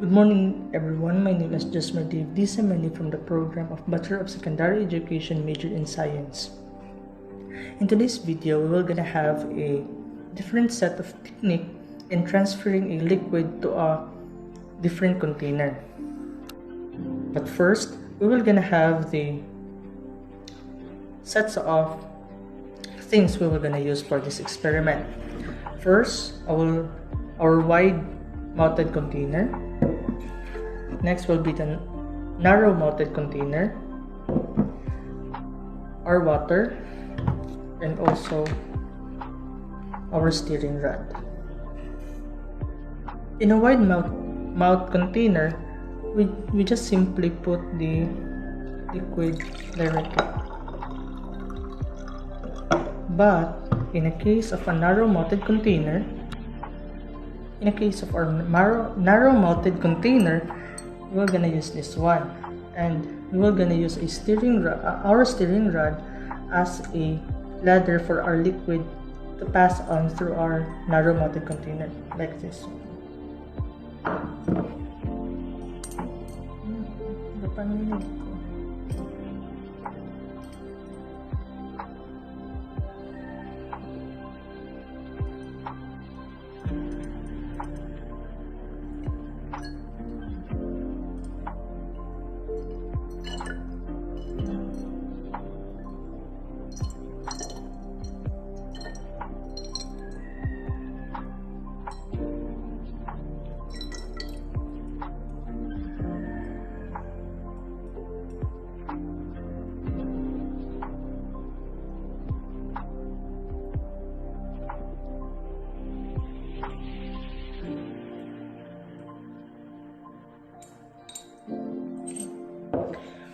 Good morning, everyone. My name is Jasmer Dave Disamani from the program of Bachelor of Secondary Education major in Science. In today's video, we will gonna have a different set of technique in transferring a liquid to a different container. But first, we will gonna have the sets of things we were gonna use for this experiment. First, our wide mounted container. Next will be the narrow mounted container, our water, and also our steering rod. In a wide mouth container, we just simply put the liquid directly. But in a case of a narrow mounted container, we're gonna use this one, and we're gonna use our steering rod as a ladder for our liquid to pass on through our narrow mounted container, like this.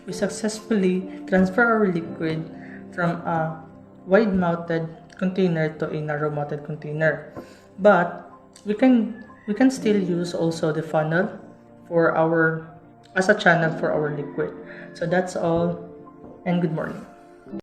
We successfully transfer our liquid from a wide-mounted container to a narrow-mounted container. But we can still use also the funnel as a channel for our liquid. So that's all, and good morning.